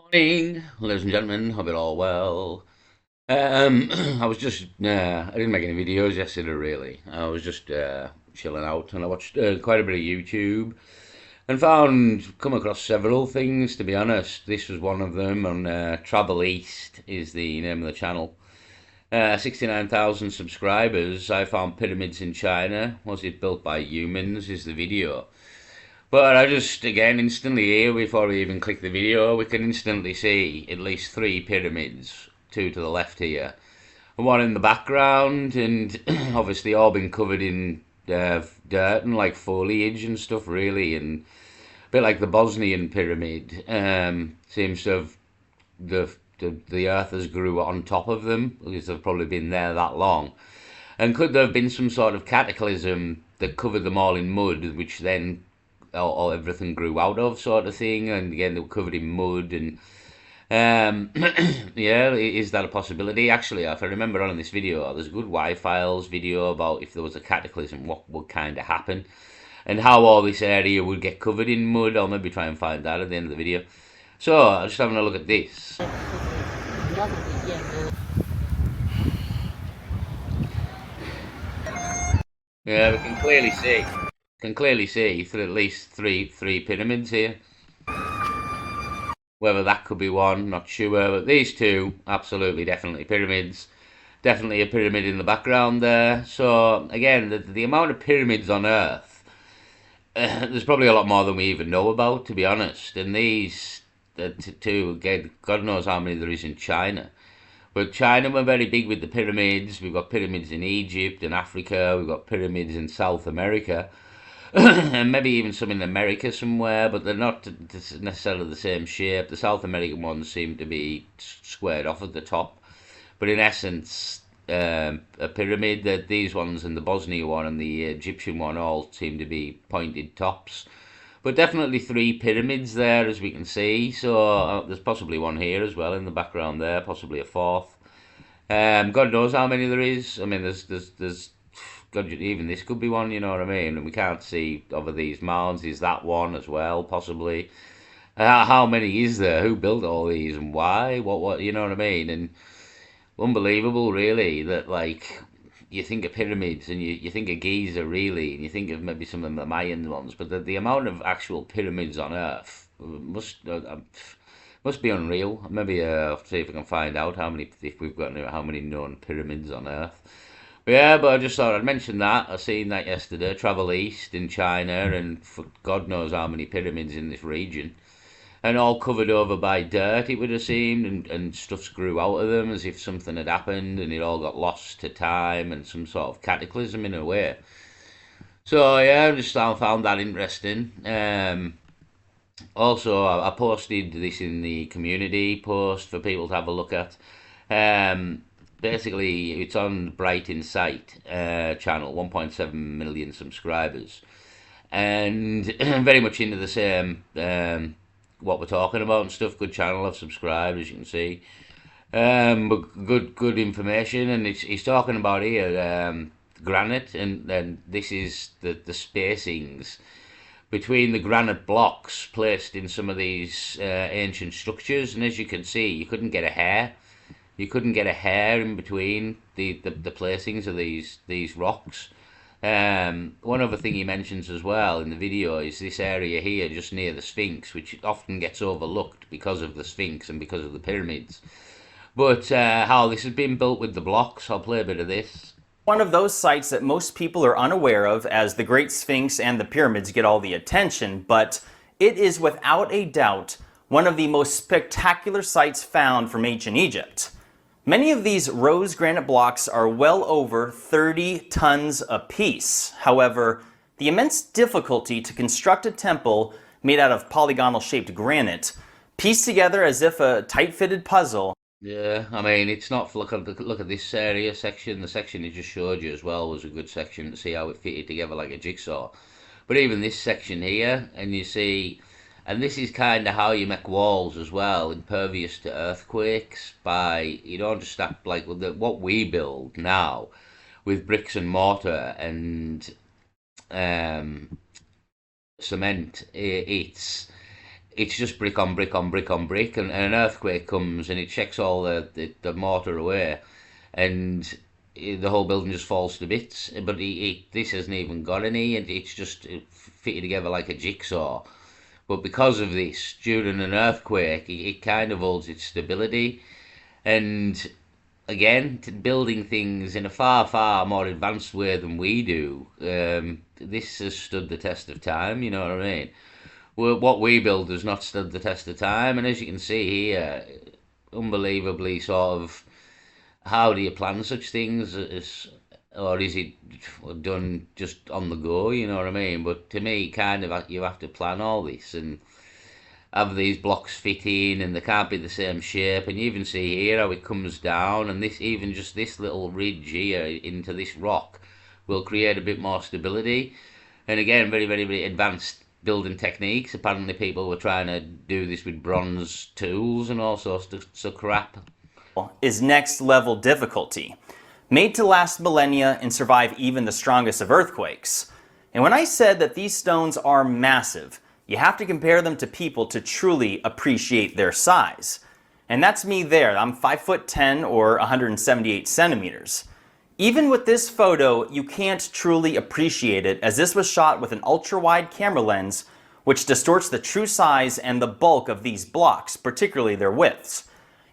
Morning, ladies and gentlemen. Hope it all well. I was just, I didn't make any videos yesterday, really. I was just chilling out and I watched quite a bit of YouTube and come across several things, to be honest. This was one of them on Travel East is the name of the channel. 69,000 subscribers. I found pyramids in China. Was it built by humans? Is the video. But I just, again, instantly here, before we even click the video, we can instantly see at least three pyramids, two to the left here, and one in the background, and obviously all been covered in dirt and like foliage and stuff, really, and a bit like the Bosnian pyramid. Seems to have the earth has grew on top of them because they've probably been there that long. And could there have been some sort of cataclysm that covered them all in mud, which then all everything grew out of, sort of thing? And again, they were covered in mud, and yeah, is that a possibility? Actually, if I remember on in this video, there's a good Y-Files video about if there was a cataclysm, what would kind of happen, and how all this area would get covered in mud. I'll maybe try and find that at the end of the video. So, I'm just having a look at this. Yeah, we can clearly see through at least three pyramids here. Whether that could be one, not sure, but these two, absolutely, definitely pyramids. Definitely a pyramid in the background there. So, again, the amount of pyramids on Earth, there's probably a lot more than we even know about, to be honest. And these, the two, again, God knows how many there is in China. But China were very big with the pyramids. We've got pyramids in Egypt and Africa. We've got pyramids in South America. And maybe even some in America somewhere, but they're not necessarily the same shape. The South American ones seem to be squared off at the top, but in essence, a pyramid. That these ones and the Bosnia one and the Egyptian one all seem to be pointed tops. But definitely three pyramids there, as we can see. So there's possibly one here as well in the background there, possibly a fourth. God knows how many there is. I mean, there's God, even this could be one, you know what I mean? And we can't see over these mounds. Is that one as well, possibly? How many is there? Who built all these and why? What, you know what I mean? And unbelievable, really, that like you think of pyramids and you think of Giza, really, and you think of maybe some of the Mayan ones, but the amount of actual pyramids on Earth must be unreal. Maybe I'll see if I can find out how many, if we've got how many known pyramids on Earth. Yeah, but I just thought I'd mention that. I seen that yesterday. Travel East in China, and for God knows how many pyramids in this region, and all covered over by dirt. It would have seemed, and stuff's grew out of them as if something had happened, and it all got lost to time and some sort of cataclysm in a way. So yeah, I just found that interesting. Also, I posted this in the community post for people to have a look at. Basically, it's on Bright Insight channel, 1.7 million subscribers, and very much into the same what we're talking about and stuff. Good channel, I've subscribed, as you can see. But good information, and he's talking about here granite, and then this is the spacings between the granite blocks placed in some of these ancient structures, and as you can see, you couldn't get a hair in between the placings of these rocks. One other thing he mentions as well in the video is this area here just near the Sphinx, which often gets overlooked because of the Sphinx and because of the pyramids. But how this has been built with the blocks, I'll play a bit of this. One of those sites that most people are unaware of, as the Great Sphinx and the pyramids get all the attention, but it is without a doubt one of the most spectacular sites found from ancient Egypt. Many of these rose granite blocks are well over 30 tons apiece. However, the immense difficulty to construct a temple made out of polygonal shaped granite, pieced together as if a tight-fitted puzzle. Yeah, I mean, it's not, look at this area section. The section he just showed you as well was a good section to see how it fitted together like a jigsaw. But even this section here, and you see, and this is kind of how you make walls as well, impervious to earthquakes. By, you don't just have like what we build now with bricks and mortar and cement. it's just brick on brick on brick on brick, and an earthquake comes and it shakes all the mortar away, and the whole building just falls to bits. But this hasn't even got any, and it's just fitted together like a jigsaw. But because of this, during an earthquake, it kind of holds its stability. And again, building things in a far, far more advanced way than we do, this has stood the test of time, you know what I mean? What we build has not stood the test of time, and as you can see here, unbelievably sort of, how do you plan such things? Or is it done just on the go, you know what I mean? But to me, kind of, you have to plan all this and have these blocks fit in, and they can't be the same shape. And you even see here how it comes down, and this, even just this little ridge here into this rock will create a bit more stability. And again, very, very, very advanced building techniques. Apparently people were trying to do this with bronze tools and all sorts of crap. Is next level difficulty, made to last millennia and survive even the strongest of earthquakes. And when I said that these stones are massive, you have to compare them to people to truly appreciate their size. And that's me there. I'm 5'10" or 178 centimeters. Even with this photo, you can't truly appreciate it, as this was shot with an ultra-wide camera lens, which distorts the true size and the bulk of these blocks, particularly their widths.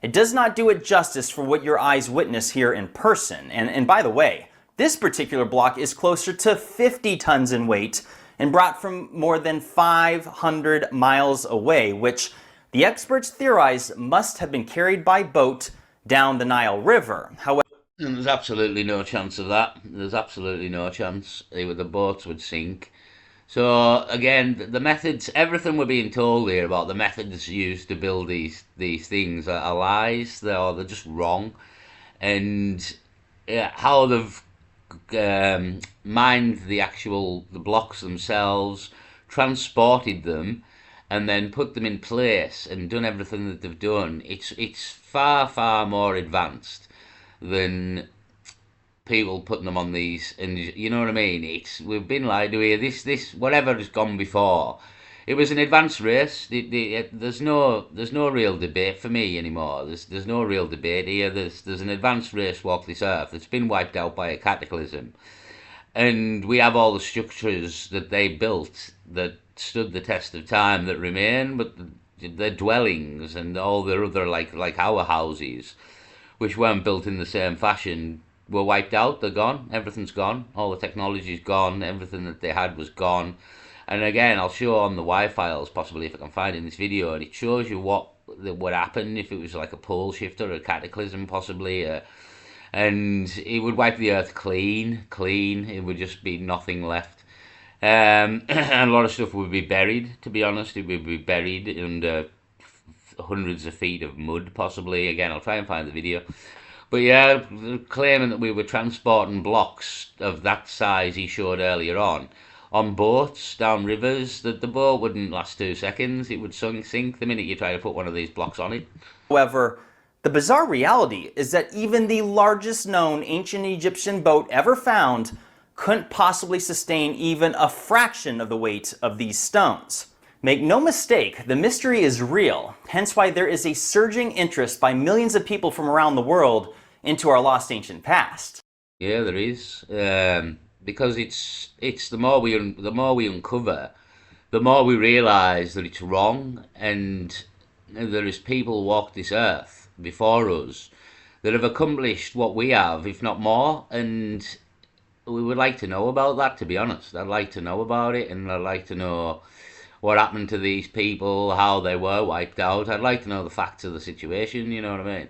It does not do it justice for what your eyes witness here in person. And by the way, this particular block is closer to 50 tons in weight and brought from more than 500 miles away, which the experts theorize must have been carried by boat down the Nile River. However, And there's absolutely no chance of that. There's absolutely no chance. The boats would sink. So again, the methods, everything we're being told here about the methods used to build these things are lies. They're just wrong, and how they've mined the blocks themselves, transported them, and then put them in place and done everything that they've done. It's far, far more advanced than people putting them on these, and you know what I mean. We've been lied to here. This whatever has gone before, it was an advanced race. There's no real debate for me anymore. There's no real debate here. There's an advanced race walked this earth. It's been wiped out by a cataclysm, and we have all the structures that they built that stood the test of time that remain, but the dwellings and all the other like our houses, which weren't built in the same fashion, were wiped out. They're gone. Everything's gone. All the technology's gone. Everything that they had was gone. And again, I'll show on the Y-files, possibly if I can find it in this video, and it shows you what would happen if it was like a pole shifter or a cataclysm, possibly. And it would wipe the earth clean. It would just be nothing left. And a lot of stuff would be buried, to be honest. It would be buried under hundreds of feet of mud, possibly. Again, I'll try and find the video. But yeah, claiming that we were transporting blocks of that size he showed earlier on boats down rivers, that the boat wouldn't last 2 seconds. It would sink the minute you try to put one of these blocks on it. However, the bizarre reality is that even the largest known ancient Egyptian boat ever found couldn't possibly sustain even a fraction of the weight of these stones. Make no mistake, the mystery is real, hence why there is a surging interest by millions of people from around the world into our lost ancient past. Yeah, there is, because it's the more we uncover, the more we realise that it's wrong, and there is people who walk this earth before us that have accomplished what we have, if not more, and we would like to know about that, to be honest. I'd like to know about it, and I'd like to know what happened to these people, how they were wiped out. I'd like to know the facts of the situation, you know what I mean?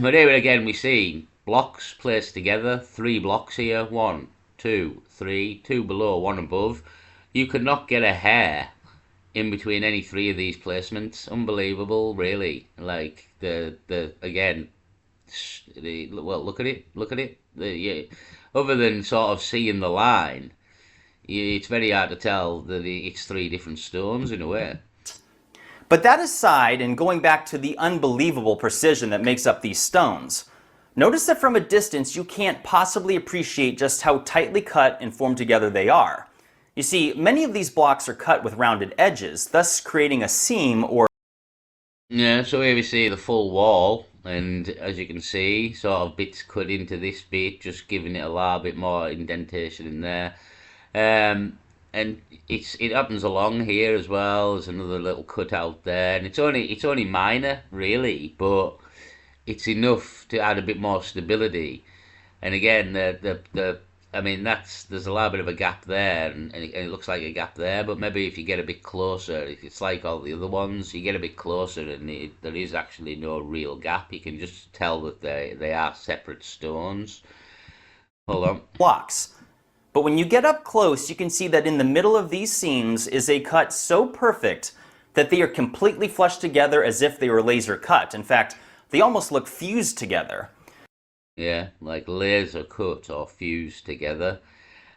But here again, we see blocks placed together, 3 blocks here, 1, 2, 3, 2 below, 1 above. You could not get a hair in between any 3 of these placements. Unbelievable, really. Like, again, well, look at it. Other than sort of seeing the line, it's very hard to tell that it's 3 different stones in a way. But that aside, and going back to the unbelievable precision that makes up these stones, notice that from a distance you can't possibly appreciate just how tightly cut and formed together they are. You see, many of these blocks are cut with rounded edges, thus creating a seam or Yeah, so here we see the full wall, and as you can see, sort of bits cut into this bit, just giving it a little bit more indentation in there. Um, and it happens along here as well. There's another little cut out there, and it's only minor really, but it's enough to add a bit more stability. And again, the I mean there's a little bit of a gap there, and it looks like a gap there. But maybe if you get a bit closer, it's like all the other ones. You get a bit closer, and there is actually no real gap. You can just tell that they are separate stones. Hold on. blocks. But when you get up close, you can see that in the middle of these seams is a cut so perfect that they are completely flushed together as if they were laser cut. In fact, they almost look fused together. Yeah, like laser cut or fused together.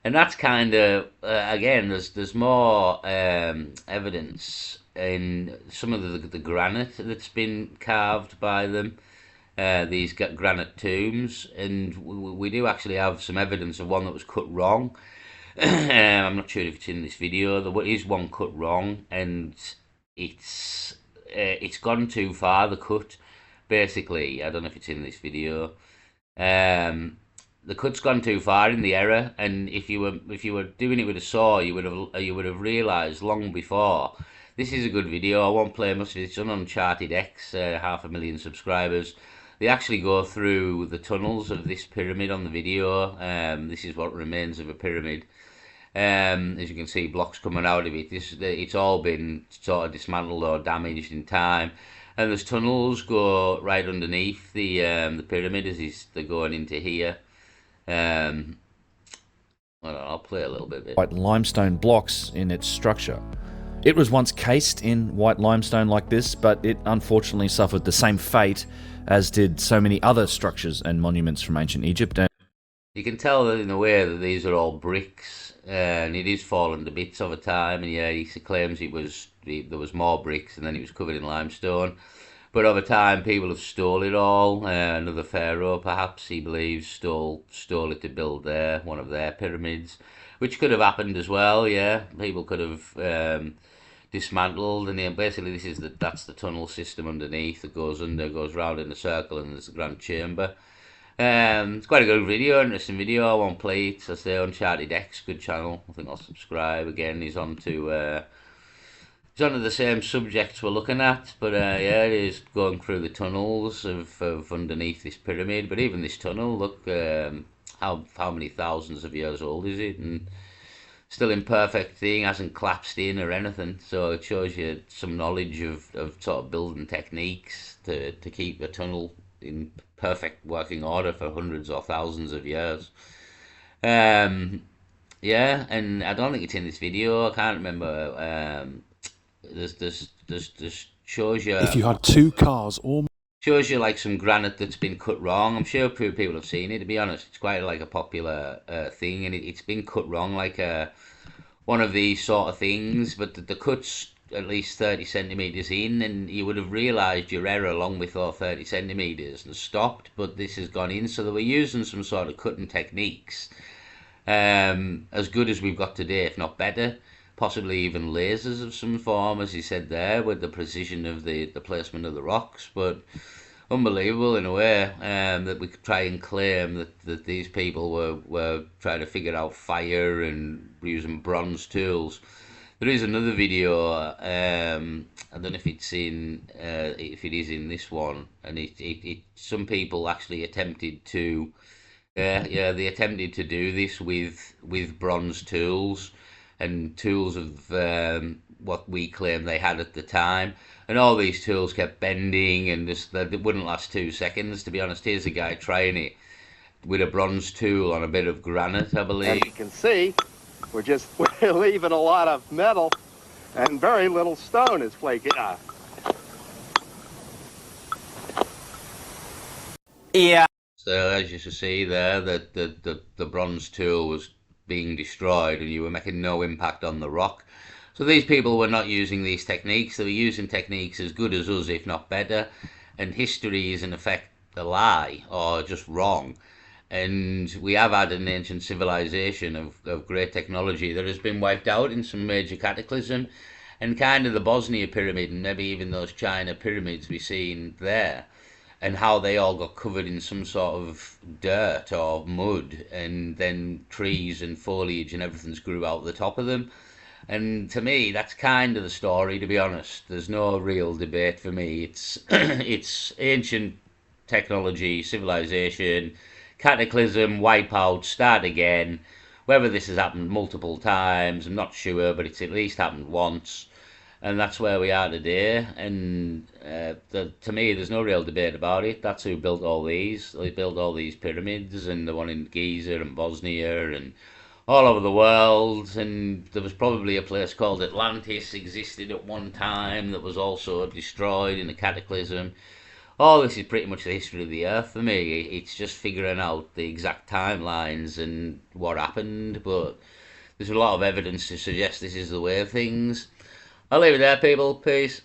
And that's kind of again. There's more evidence in some of the granite that's been carved by them. These granite tombs, and we do actually have some evidence of one that was cut wrong. I'm not sure if it's in this video. There is one cut wrong, and it's gone too far. The cut, basically, I don't know if it's in this video. Um, the cut's gone too far in the error, and if you were doing it with a saw, you would have realised long before. This is a good video. I won't play much of it. It's on Uncharted X, 500,000 subscribers. They actually go through the tunnels of this pyramid on the video. This is what remains of a pyramid. As you can see, blocks coming out of it. It's all been sort of dismantled or damaged in time. And there's tunnels go right underneath the pyramid as they're going into here. I'll play a little bit of it. White limestone blocks in its structure. It was once cased in white limestone like this, but it unfortunately suffered the same fate as did so many other structures and monuments from ancient Egypt. And You can tell that in a way that these are all bricks, and it is fallen to bits over time. And yeah, he claims there was more bricks, and then it was covered in limestone. But over time, people have stole it all. Another pharaoh, perhaps he believes, stole it to build one of their pyramids, which could have happened as well. Yeah, people could have dismantled, and basically that's the tunnel system underneath that goes round in a circle, and there's the grand chamber. It's quite a good video, interesting video. I won't play it. As I say, Uncharted X, good channel. I think I'll subscribe again. He's on to the same subjects we're looking at, but yeah, it is going through the tunnels of underneath this pyramid. But even this tunnel, look, how many thousands of years old is it? And still imperfect thing, hasn't collapsed in or anything. So it shows you some knowledge of sort of building techniques to keep a tunnel in perfect working order for hundreds or thousands of years. Yeah, and I don't think it's in this video. I can't remember. There's shows you If you had two cars or shows you like some granite that's been cut wrong. I'm sure people have seen it. To be honest, it's quite like a popular thing, and it's been cut wrong, like one of these sort of things. But the cut's at least 30 centimeters in, and you would have realised your error long before 30 centimeters and stopped. But this has gone in, so they were using some sort of cutting techniques, as good as we've got today, if not better. Possibly even lasers of some form, as he said there, with the precision of the placement of the rocks. But unbelievable in a way, that we could try and claim that these people were trying to figure out fire and using bronze tools. There is another video. I don't know if it's if it is in this one, and some people actually attempted to, they attempted to do this with bronze tools and tools of what we claim they had at the time, and all these tools kept bending, and they wouldn't last 2 seconds. To be honest, here's a guy trying it with a bronze tool on a bit of granite, I believe. As you can see, we're leaving a lot of metal, and very little stone is flaking. Yeah. So as you can see there, that the bronze tool was being destroyed, and you were making no impact on the rock. So these people were not using these techniques. They were using techniques as good as us, if not better. And history is in effect a lie or just wrong. And we have had an ancient civilization of great technology that has been wiped out in some major cataclysm. And kind of the Bosnia pyramid and maybe even those China pyramids we seen there, and how they all got covered in some sort of dirt or mud, and then trees and foliage and everything's grew out the top of them. And to me, that's kind of the story, to be honest. There's no real debate for me. It's it's ancient technology, civilization, cataclysm, wipeout, start again. Whether this has happened multiple times, I'm not sure, but it's at least happened once. And that's where we are today. And to me, there's no real debate about it. That's who built all these. They built all these pyramids, and the one in Giza and Bosnia and all over the world. And there was probably a place called Atlantis existed at one time that was also destroyed in a cataclysm. All this is pretty much the history of the Earth for me. It's just figuring out the exact timelines and what happened, but there's a lot of evidence to suggest this is the way of things. I'll leave it there, people. Peace.